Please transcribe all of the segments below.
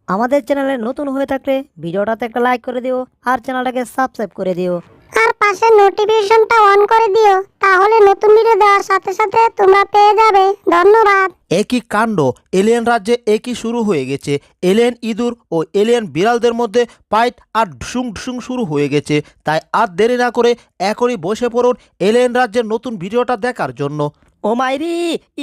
আমাদের চ্যানেলে নতুন হয়ে থাকলে ভিডিওটাতে একটা লাইক করে দিও আর চ্যানেলটাকে সাবস্ক্রাইব করে দিও। আর পাশে নোটিফিকেশনটা অন করে দিও, তাহলে নতুন ভিডিও দেওয়ার সাথে সাথে তোমরা পেয়ে যাবে। ধন্যবাদ। একই কাণ্ড এলিয়েন রাজ্যে একই শুরু হয়ে গেছে। এলিয়েন ইঁদুর ও এলিয়েন বিড়ালদের মধ্যে ফাইট আর ঢুসুং ঢুসুং শুরু হয়ে গেছে। তাই আর দেরি না করে এখনই বসে পড়ুন এলিয়েন রাজ্যের নতুন ভিডিওটা দেখার জন্য। ও মাইরি,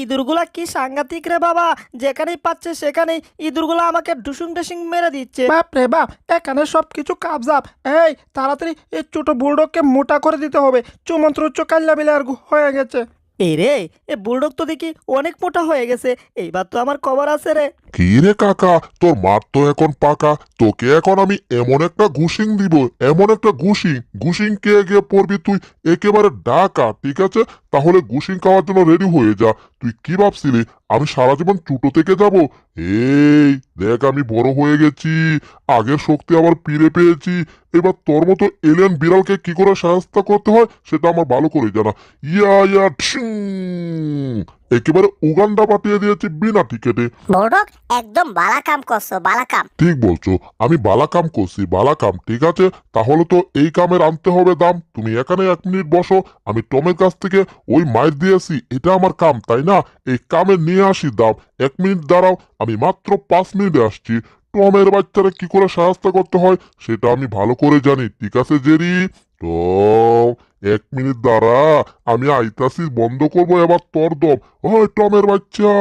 ইঁদুরগুলা কি সাংঘাতিক রে বাবা! যেখানেই পাচ্ছে সেখানেই ইঁদুরগুলা আমাকে ডুসুং ডুসুং মেরে দিচ্ছে। বাপ রে বাপ, এখানে সব কিছু কাবজাব। এই তাড়াতাড়ি এই ছোট বুলডগকে মোটা করে দিতে হবে। চুমন্ত্র উচ্চ কাল্লা বিলে আর হয়ে গেছে। এই রে, এ বুলডগ তো দেখি অনেক মোটা হয়ে গেছে। এইবার তো আমার খবর আছে রে। কি রে কাকা, তোর মার তো এখন পাকা। তোকে এখন আমি এমন একটা ঘুষিং দিব, এমন একটা ঘুষিং কে গিয়ে পড়বি তুই একেবারে ডাকা। ঠিক আছে, তাহলে ঘুষিং খাওয়ার জন্য রেডি হয়ে যা। তুই কি ভাবছিলি আমি সারা জীবন ছোট থেকে যাব? এই দেখ, আমি বড় হয়ে গেছি, আগের শক্তি আবার ফিরে পেয়েছি। এবার তোর মতো এলিয়েন বিড়ালকে কি করে সাহায্য করতে হয় সেটা আমার ভালো করে জানা। ইয়া ইয়া ঠিং! একেবারে উগান্ডা পাঠিয়ে দিয়েছি বিনা টিকেটে। বুলডগ, একদম বালা কাম করছো, বালা কাম। ঠিক বলছো, আমি বালা কাম করছি, বালা কাম। ঠিক আছে, তাহলে তো এই কামের আনতে হবে দাম। তুমি এখানে 1 মিনিট বসো, আমি টমের কাছ থেকে ওই মাইর দিয়েছি, এটা আমার কাম তাই না? এই কামের নিয়ে আসি দাম। 1 মিনিট দাঁড়াও, আমি মাত্র 5 মিনিটে আসছি। টমের বাচ্চারা কি করে সাহায্য করতে হয় সেটা আমি ভালো করে জানি। ঠিক আছে জেরি, তো 1 মিনিট দাঁড়া, আমি আইতাছি, বন্ধ করবো এবার তোর দম। ওই টমের বাচ্চা,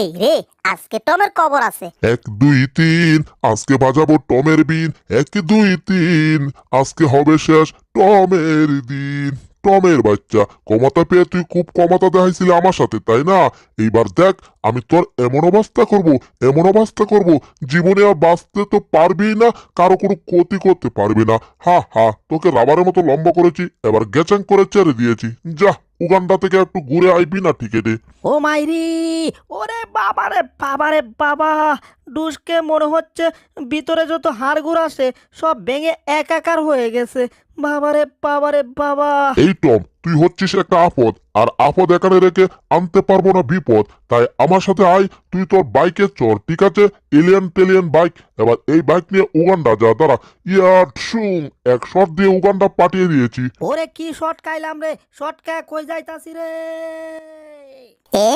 এই রে, আজকে টমের খবর আছে। 1 2 3, আজকে বাজাবো টমের বিন। 1 2 3, আজকে হবে শেষ টমের দিন। টমের বাচ্চা, ক্ষমতা পেয়ে তুই খুব ক্ষমতা দেখাইছিলি আমার সাথে তাই না? এইবার দেখ, আমি তোর এমন অবস্থা করব, এমন অবস্থা করব, জীবনে আর বাঁচতে তো পারবি না, কারো কোনো ক্ষতি করতে পারবি না। হা হা, তোকে রাবারের মতো লম্বা করেছি, এবার গেচাং করে ছেড়ে দিয়েছি। যা, উগান্ডা থেকে একটু ঘুরে আইবি না টিকেটে? ও মাইরি, ওরে বাবা রে বাবা রে বাবা! ডুসকে মনে হচ্ছে ভিতরে যত হাড়গুড় আছে সব ভেঙে একাকার হয়ে গেছে। বাবা রে বাবা রে বাবা! এই টম, তুই হচ্ছিস একটা আপদ, আর আপদ এখানে রেখে আনতে পারবো না বিপদ। তাই আমার সাথে আয়, তুই তোর বাইকে চড়। ঠিক আছে, এলিয়ান টেলিয়ান বাইক। এবার এই বাইক নিয়ে উগান্ডা যা। দাঁড়া, ইয়ার শুং, এক শট দিয়ে উগান্ডা পাঠিয়ে দিয়েছি। ওরে কি শট খাইলাম রে! শট খায় কই যাইতাছি রে! এ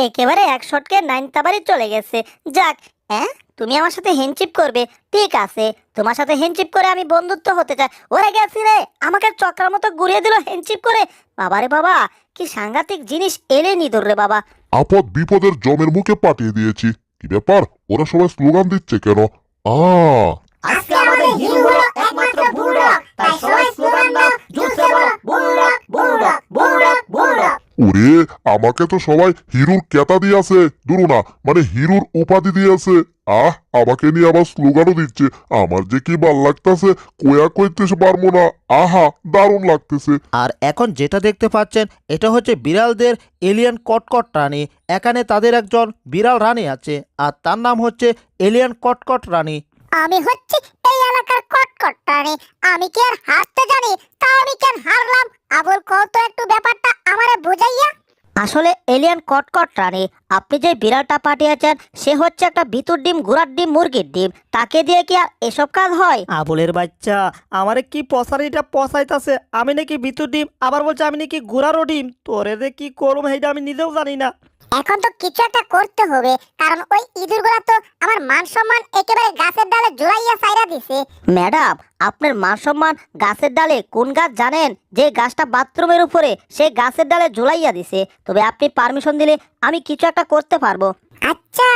একেবারে এক শটকে নাইনতাবাড়ি চলে গেছে। যাক, হ্যাঁ, তুমি আমার সাথে হ্যান্ডশিপ করবে? ঠিক আছে, তোমার সাথে হ্যান্ডশিপ করে আমি বন্ধুত্ব হতে চাই। ওরে গেছি রে, আমাকে চক্রার মতো ঘুরিয়ে দিল হ্যান্ডশিপ করে। বাবারে বাবা, কি সাংঘাতিক জিনিস এলে নিদর রে বাবা। আপদ বিপদের জমের মুখে পাঠিয়ে দিয়েছি। কি ব্যাপার, ওরা সবাই স্লোগান দিচ্ছে কেন? আজকে আমাদের হিরো হলো একমাত্র বুলডগ, তাই সবাই স্লোগান দাও, জোরসে বলো বুলডগ বুলডগ বুলডগ বুলডগ। ওরে, আমাকে তো সবাই হিরুর কেতা দিয়েছে, দুরু না, মানে হিরুর উপাধি দিয়েছে। আমাকে নিয়ে আবার স্লোগানও দিচ্ছে। আমার যে কি ভাল লাগতেছে, কোয়া কইতে পারবো না। আহা, দারুণ লাগতেছে। আর এখন যেটা দেখতে পাচ্ছেন এটা হচ্ছে বিড়ালদের এলিয়েন কটকট রানী। এখানে তাদের একজন বিড়াল রানী আছে আর তার নাম হচ্ছে এলিয়েন কটকট রানী। আমি হচ্ছি এই এলাকার কটকট রানী। আমি কি আর হারতে জানি? তাও আমি কেন হারলাম? আবুল কও তো একটু ব্যাপারটা আমারে বুঝাইয়া। আসলে এলিয়ান কটকট রানী, আপনি যে বিড়ালটা পাঠিয়েছেন সে হচ্ছে একটা ভিতুর ডিম, ঘোড়ার ডিম, মুরগির ডিম। তাকে দিয়ে কি আর এসব কাজ হয়? আবুলের বাচ্চা, আমারে কি পসারিটা পসাইতাছে। আমি নাকি ভিতর ডিম, আবার বলছে আমি নাকি ঘোড়ারও ডিম। তোরে যে কি করবো সেইটা আমি নিজেও জানি না। এখন তো কিছু একটা করতে হবে, কারণ ওই ইঁদুরগুলা তো আমার মান সম্মান একেবারে গাছের ডালে জুড়াইয়া ছাইরা দিছে। ম্যাডাম, আপনার মান সম্মান গাছের ডালে কোন গাছ জানেন? যে গাছটা বাথরুমের উপরে, সেই গাছের ডালে ঝুলাইয়া দিছে। তবে আপনি পারমিশন দিলে আমি কিছু একটা করতে পারবো। আচ্ছা,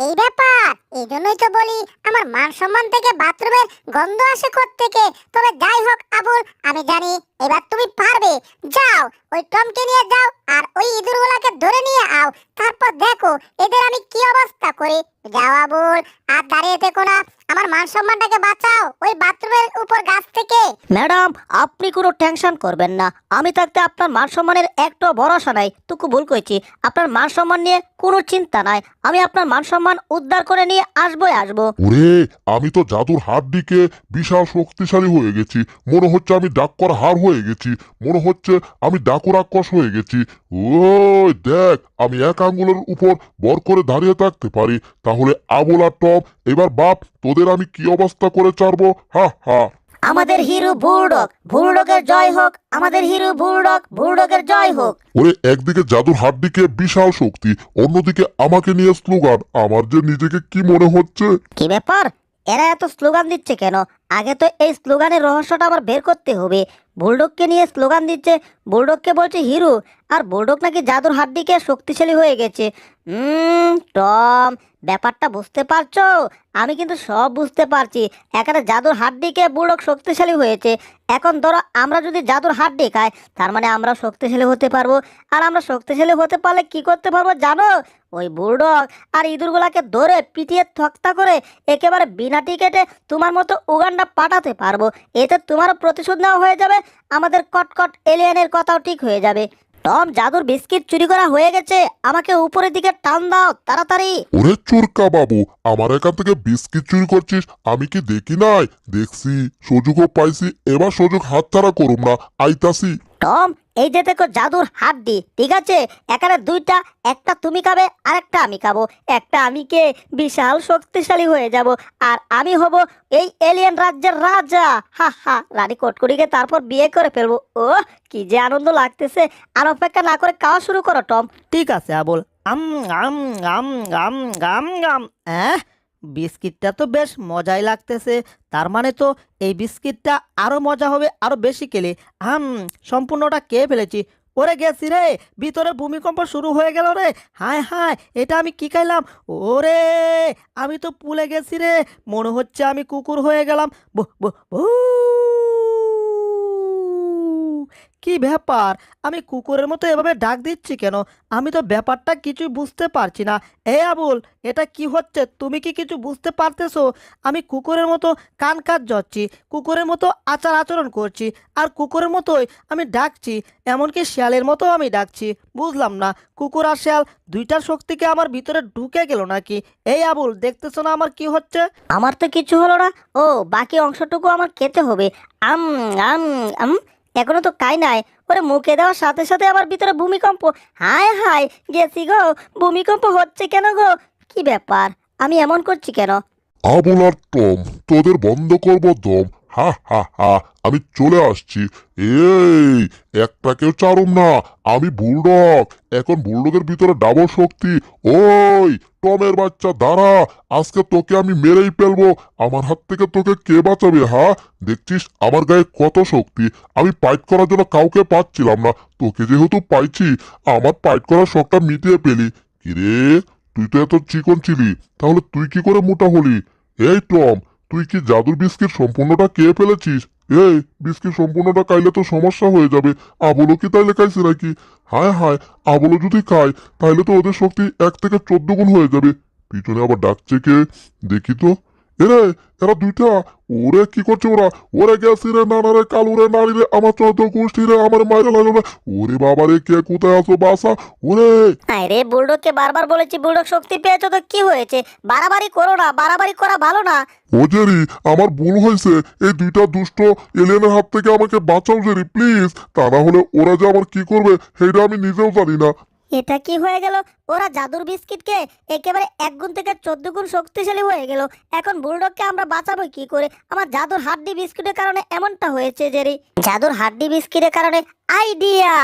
এই ব্যাপার। এই জন্যই তো বলি আমার মান সম্মান থেকে বাথরুমের গন্ধ আসে থেকে। তবে যাই হোক আবুল, আমি জানি এবার তুমি পারবে। যাও, ওই টমকে নিয়ে যাও আর ওই ইঁদুরগুলাকে ধরে নিয়ে আও। তারপর দেখো এদের আমি কি অবস্থা করি। যাও আবুল, আর দাঁড়িয়ে থেকো না, আমার মান সম্মানটাকে বাঁচাও ওই বাথরুমের উপর গাছ থেকে। ম্যাডাম, আপনি কোনো টেনশন করবেন না। আমি থাকতে আপনার মান সম্মানের একটু ভরসা নাই। তুকু ভুল কইছি, আপনার মান সম্মান নিয়ে কোনো চিন্তা নাই। আমি আপনার মান সম্মান উদ্ধার করে নিয়ে আসবই আসবো। ওরে, আমি তো জাদুর হাত দিকে বিশাল শক্তিশালী হয়ে গেছি। মনে হচ্ছে আমি ডাক্কর হার হয়ে গেছি। মনে হচ্ছে আমি ডাকু রাক্ষস হয়ে গেছি। ওই দেখ, আমি এক আঙ্গুলের উপর বর করে দাঁড়িয়ে থাকতে পারি। তাহলে আবুল আর টম, এবার বাপ, তোদের আমি কি অবস্থা করে ছাড়বো? হা হা। আমাদের হিরো বুলডগ, বুলডগের জয় হোক। আমাদের হিরো বুলডগ, বুলডগের জয় হোক। ওরে, একদিকে জাদুর হাত দিকে বিশাল শক্তি, অন্যদিকে আমাকে নিয়ে স্লোগান। আমার যে নিজেকে কি মনে হচ্ছে। কি ব্যাপার, এরা এত স্লোগান দিচ্ছে কেন? আগে তো এই স্লোগানের রহস্যটা আমার বের করতে হবে। বুলডগকে নিয়ে স্লোগান দিচ্ছে, বুলডগকে বলছে হিরো, আর বুলডগ নাকি জাদুর হাড্ডিকে শক্তিশালী হয়ে গেছে। টম, ব্যাপারটা বুঝতে পারছো? আমি কিন্তু সব বুঝতে পারছি। এখানে জাদুর হাড্ডিকে বুলডগ শক্তিশালী হয়েছে। এখন ধরো আমরা যদি জাদুর হাড্ডি খাই, তার মানে আমরা শক্তিশালী হতে পারবো। আর আমরা শক্তিশালী হতে পারলে কি করতে পারবো জানো? ওই বুলডগ আর ইঁদুরগুলাকে ধরে পিটিয়ে থক্তা করে একেবারে বিনা টিকেটে তোমার মতো উগান্ডা পাঠাতে পারবো। এতে তোমারও প্রতিশোধ নেওয়া হয়ে যাবে, আমাদের কটকট এলিয়েনের কথাও ঠিক হয়ে যাবে। টম, জাদুর বিস্কিট চুরি করা হয়ে গেছে, আমাকে উপরের দিকে টান দাও তাড়াতাড়ি। ওরে চোরকা বাবু, আমার এখান থেকে বিস্কিট চুরি করছিস, আমি কি দেখি নাই? দেখছি, সুযোগও পাইছি, এবার সুযোগ হাতছাড়া করুম না, আইতাছি। টম, এই যে দেখো জাদুর হাড্ডি, ঠিক আছে? এখানে দুইটা, একটা তুমি খাবে আর একটা আমি খাবো। একটা আমি কে বিশাল শক্তিশালী হয়ে যাব, আর আমি হব এই এলিয়েন রাজ্যের রাজা। হা হা, রানী কটকটিকে তারপর বিয়ে করে ফেলবো। ও কি যে আনন্দ লাগতেছে! আর অপেক্ষা না করে খাওয়া শুরু করো টম। ঠিক আছে আবুল। আম আম আম আম গাম গাম। বিস্কিটটা তো বেশ মজাই লাগতেছে। তার মানে তো এই বিস্কিটটা আরো মজা হবে আরো বেশি খেলে। সম্পূর্ণটা খেয়ে ফেলেছি। ওরে গেছি রে, ভিতরে ভূমিকম্প শুরু হয়ে গেল রে। হায় হায়, এটা আমি কি খাইলাম? ওরে, আমি তো পুলে গেছি রে। মনে হচ্ছে আমি কুকুর হয়ে গেলাম। বুহ বুহ বুহ। কি ব্যাপার, আমি কুকুরের মতো এভাবে ডাক দিচ্ছি কেন? আমি তো ব্যাপারটা কিছুই বুঝতে পারছি না। আবুল, এটা কি হচ্ছে? তুমি কি কিছু বুঝতে পারতেছো? আমি কুকুরের মতো কান কাজ যাচ্ছি, কুকুরের মতো আচার আচরণ করছি, আর কুকুরের মতোই আমি ডাকছি, এমনকি শিয়ালের মতো আমি ডাকছি। বুঝলাম না, কুকুর আর শিয়াল দুইটার শক্তিকে আমার ভিতরে ঢুকে গেল নাকি? আবুল, দেখতেছো না আমার কি হচ্ছে? আমার তো কিছু হলো না। ও, বাকি অংশটুকু আমার খেতে হবে। আম আম আম এখনো তো খাই নাই। ওরে, মুখে দেওয়ার সাথে সাথে আমার ভিতরে ভূমিকম্প। হায় হায়, গেছি গো। ভূমিকম্প হচ্ছে কেন গো? কি ব্যাপার, আমি এমন করছি কেন? আবুল আর টম, তোদের বন্ধ করব দম। হা হা হা, আমি চলে আসছি। এই, একটাকেও চারুম না, আমি বুলডগ। এখন বুলডগের ভিতরে ডাবল শক্তি। ওই টমের বাচ্চা, দাঁড়া, আজকে তোকে আমি মেরেই ফেলবো। আমার হাত থেকে তোকে কে বাঁচাবে? দেখছিস আমার গায়ে কত শক্তি। আমি ফাইট করার জন্য কাউকে পাচ্ছিলাম না, তোকে যেহেতু পাইছি, আমার ফাইট করার শখটা মিটিয়ে পেলি। কিরে, তুই তো এত চিকন ছিলি, তাহলে তুই কি করে মোটা হলি? এই টম, তুই কি জাদুর বিস্কিট সম্পূর্ণটা খেয়ে ফেলেছিস? এই বিস্কিট সম্পূর্ণটা খাইলে তো সমস্যা হয়ে যাবে। আবুলও কি তাইলে খাইছে নাকি? হায় হায়, আবুলও যদি খায় তাহলে তো ওদের শক্তি 1 থেকে 14 গুণ হয়ে যাবে। পিছনে আবার ডাকছে কে? দেখি তো। এরা দুইটা, ওরে কি করছে ওরা? ওরে গেছি রে, নানা রে, কালু রে, নারী রে, আমার চোদ্দ গোষ্ঠী রে, আমার মায়ের লাগলো রে। ওরে বাবা রে, কে কোথায় আছো বাসা? ওরে আরে, বুলডগকে বারবার বলেছি বুলডগ শক্তি পেয়েছো তো কি হয়েছে? বাড়াবাড়ি করো না, বাড়াবাড়ি করা ভালো না। ও জেরি, আমার ভুল হয়েছে। এই দুইটা দুষ্ট এলিয়েনের হাত থেকে আমাকে বাঁচাও জেরি, প্লিজ। তা না হলে ওরা যে আমার কি করবে সেটা আমি নিজেও জানি না। এটা কি হয়ে গেল? ওরা জাদুর বিস্কিটকে একেবারে 1 গুণ থেকে 14 গুণ শক্তিশালী হয়ে গেল। এখন বুলডগকে আমরা বাঁচাবো কি করে? আমার জাদুর হাড্ডি বিস্কিটের কারণে এমনটা হয়েছে জেরি। জাদুর হাড্ডি বিস্কিটের কারণে আইডিয়া!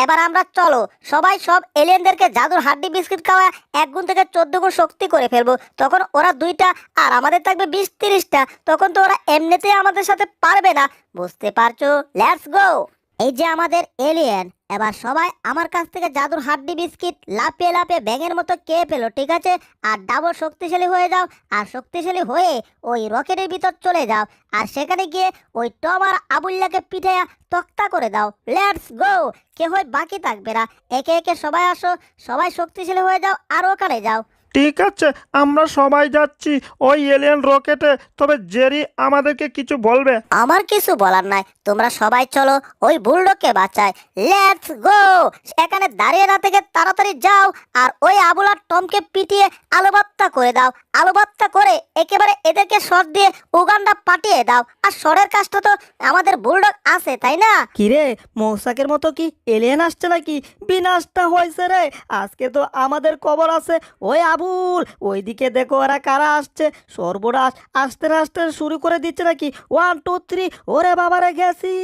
এবার আমরা চলো সবাই সব এলিয়েনদেরকে জাদুর হাড্ডি বিস্কিট খাওয়া 1 গুণ থেকে 14 গুণ শক্তি করে ফেলবো। তখন ওরা 2টা আর আমাদের থাকবে 20-30টা। তখন তো ওরা এমনিতেই আমাদের সাথে পারবে না। বুঝতে পারছো? Let's go! এই যে আমাদের এলিয়েন, এবার সবাই আমার কাছ থেকে জাদুর হাড্ডি বিস্কিট লাফিয়ে লাফিয়ে ব্যাঙের মতো খেয়ে ফেলো, ঠিক আছে? আর ডাবল শক্তিশালী হয়ে যাও। আর শক্তিশালী হয়ে ওই রকেটের ভিতর চলে যাও, আর সেখানে গিয়ে ওই টম আর আবুল্লাকে পিঠাইয়া তক্তা করে দাও। Let's go! কেউ বাকি থাকবে না। একে একে সবাই আসো, সবাই শক্তিশালী হয়ে যাও আর ওখানে যাও। ঠিক আছে, আমরা সবাই যাচ্ছি ওই এলিয়েন রকেটে। তবে জেরি আমাদেরকে কিছু বলবে? আমার কিছু বলার নাই, তোমরা সবাই চলো ওই বুলডগকে বাঁচায়। Let's go! এখানে দাঁড়িয়ে না থেকে তাড়াতাড়ি যাও আর ওই আবুল আর টমকে পিটিয়ে আলুভর্তা করে দাও। আলুভর্তা করে একেবারে এদেরকে শর্ট দিয়ে উগান্ডা পাঠিয়ে দাও। আর শর্টের কাজটা তো আমাদের বুলডগ আছে, তাই না? কিরে মৌসাকের মতো কি এলিয়েন আসছে নাকি? বিনাশটা হয়েছে রে, আজকে তো আমাদের খবর আছে। ওই আবুল, ওইদিকে দেখো ওরা কারা আসছে। সর্বনাশ, আস্তে আস্তে শুরু করে দিচ্ছে নাকি? 1 2 3, ওরে বাবারে গেছি।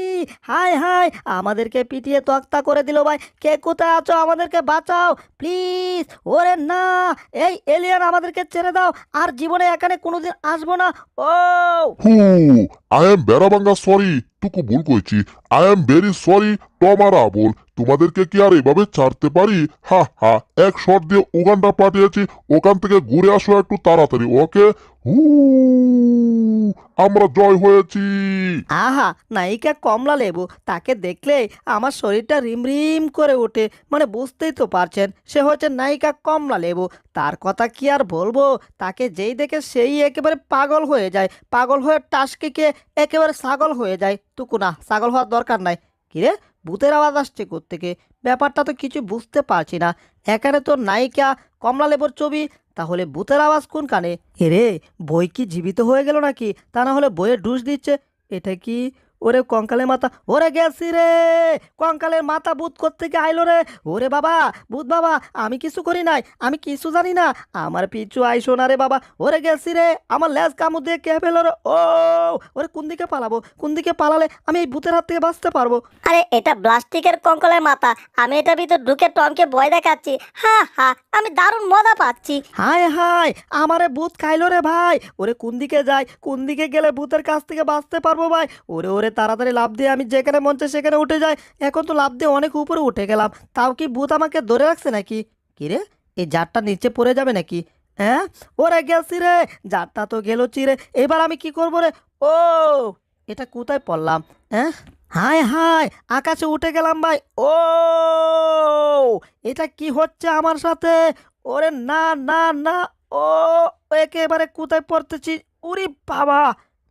হাই হাই, আমাদেরকে পিটিয়ে তক্তা করে দিল ভাই। কে কোথায় আছো? আমাদেরকে বাঁচাও প্লিজ। ওরে না, এই এলিয়েন আমাদেরকে ছেড়ে দাও, আর জীবনে এখানে কোনোদিন আসবো না। ও হু, আই এম বেড়াবাঙ্গা সরি, টুকু ভুল কইছি। আই এম ভেরি সরি টমার আবুল, তোমাদেরকে কি আর এভাবে ছাড়তে পারি? হা হা, এক শট দিয়ে উগান্ডা পাঠিয়েছি, ওখান থেকে ঘুরে আসো একটু তাড়াতাড়ি, ওকে? হু, আমরা জয় হয়েছি। আহা, নায়িকা কমলা লেবু, তাকে দেখলে আমার শরীরটা রিমরিম করে ওঠে। মানে বুঝতেই তো পারছেন, সে হচ্ছে নায়িকা কমলা লেবু। তার কথা কি আর বলবো, তাকে যেই দেখে সেই একেবারে পাগল হয়ে যায়। পাগল হয়ে টাসকে একেবারে ছাগল হয়ে যায়। তুকু না, ছাগল হওয়ার দরকার নাই। কিরে, ভূতের আওয়াজ আসছে কোত্থেকে? ব্যাপারটা তো কিছু বুঝতে পারছি না। এখানে তো নায়িকা কমলা লেবুর ছবি, তাহলে ভূতের আওয়াজ কোন কানে? এরে, বই কি জীবিত হয়ে গেল নাকি? তা না হলে বইয়ে ডুস দিচ্ছে। এটা কি? ওরে কঙ্কালের মাথা, ওরে গেছি রে। কঙ্কালের মাথা ভূত কোত্থেকে আইলো রে? ওরে বাবা, ভূত বাবা, আমি কিছু করি নাই, আমি কিছু জানি না। আমার পিছু আইসো না রে বাবা। ওরে গেছি রে, আমার লেজ কামড় দিয়ে কে ফেলো রে? ও ওরে, কোন দিকে পালাবো? কোন দিকে পালালে আমি এই ভূতের হাত থেকে বাঁচতে পারবো? আরে এটা প্লাস্টিকের কঙ্কলের মাথা, আমি এটা ভিতর ঢুকে টমকে ভয় দেখাচ্ছি। হা হা, আমি দারুণ মজা পাচ্ছি। হায় হায়, আমারে ভূত খাইলো রে ভাই। ওরে কোন দিকে যাই? কোন দিকে গেলে ভূতের কাছ থেকে বাঁচতে পারবো ভাই? ওরে ওরে, তাড়াতাড়ি লাফ দিয়ে আমি যেখানে মন চায় সেখানে উঠে যাই। এখন তো লাফ দিয়ে অনেক উপরে উঠে গেলাম, তাও কি ভূত আমাকে ধরে রাখছে নাকি? কিরে, এই জারটা নিচে পড়ে যাবে নাকি? হ্যাঁ, ওরে গেছি রে, জারটা তো গেল চিরে। এবার আমি কি করবো রে? ও, এটা কোথায় পড়লাম? হ্যাঁ, হায় হায়, আকাশে উঠে গেলাম ভাই। ও, এটা কি হচ্ছে আমার সাথে? ওরে না না না, ও একেবারে কোথায় পড়তেছি? উরি বাবা,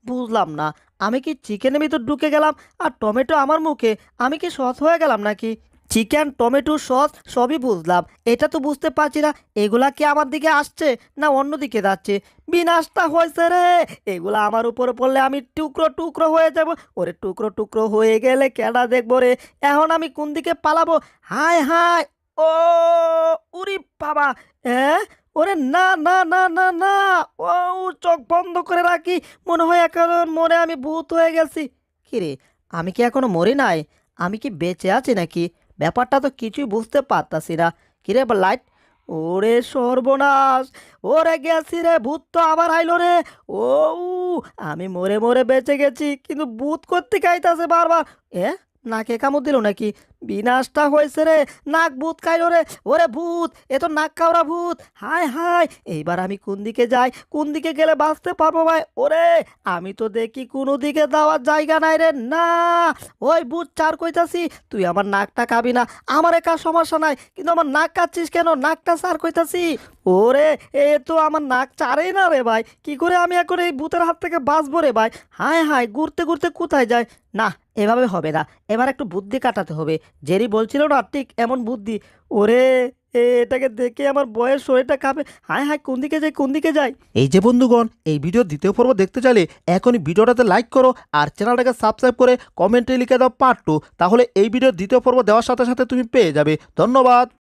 বুঝলাম না, আমি কি চিকেনের ভিতর ঢুকে গেলাম আর টমেটো আমার মুখে? আমি কি সস হয়ে গেলাম নাকি? চিকেন, টমেটো, সস সবই বুঝলাম, এটা তো বুঝতে পারছি না এগুলা কি আমার দিকে আসছে না অন্য দিকে যাচ্ছে। বিনাশটা হয়েছে রে, এগুলা আমার উপরে পড়লে আমি টুকরো টুকরো হয়ে যাব। ওরে টুকরো টুকরো হয়ে গেলে কেডা দেখবো রে? এখন আমি কোন দিকে পালাবো? হায় হায়, ও উরি বাবা, হ্যাঁ, ওরে না না না না না, ও চোখ বন্ধ করে রাখি, মনে হয় এখন মনে আমি ভূত হয়ে গেছি। কিরে, আমি কি এখনো মরি নাই? আমি কি বেঁচে আছি নাকি? ব্যাপারটা তো কিছুই বুঝতে পারতাছি না। কিরে বা লাইট, ওরে সর্বনাশ, ওরে গেছি রে, ভূত তো আবার আইলো রে। ও, আমি মরে মরে বেঁচে গেছি, কিন্তু ভূত করতে খাইতাছে বারবার। এ, নাকে কামড় দিল নাকি? বিনাশটা হয়েছে রে, নাক ভূত খাইলো রে। ওরে ভূত, এ তো নাক খাওয়া ভূত। হায় হায়, এইবার আমি কোন দিকে যাই? কোন দিকে গেলে বাঁচতে পারবো ভাই? ওরে, আমি তো দেখি কোনো দিকে যাওয়ার জায়গা নাই রে। না, ওই ভূত চার কইতাছি, তুই আমার নাকটা খাবি না। আমার একা সমস্যা নাই, কিন্তু আমার নাক কাটছিস কেন? নাকটা চার কইতাছি। ওরে, এ তো আমার নাক চারেই না রে ভাই। কি করে আমি এখন এই ভূতের হাত থেকে বাঁচবো রে ভাই? হায় হায়, ঘুরতে ঘুরতে কোথায় যায়? না, এভাবে হবে না, এবার একটু বুদ্ধি কাটাতে হবে। জেরি বলছিল না ঠিক এমন বুদ্ধি। ওরে, এটাকে দেখে আমার বয়ের শরীরটা কাঁপে। হায় হায়, কোন দিকে যাই, কোন দিকে যাই? এই যে বন্ধুগণ, এই ভিডিও দ্বিতীয় পর্ব দেখতে চাইলে এখনই ভিডিওটাতে লাইক করো আর চ্যানেলটাকে সাবস্ক্রাইব করে কমেন্টে লিখে দাও পার্ট 2, তাহলে এই ভিডিওর দ্বিতীয় পর্ব দেওয়ার সাথে সাথে তুমি পেয়ে যাবে। ধন্যবাদ।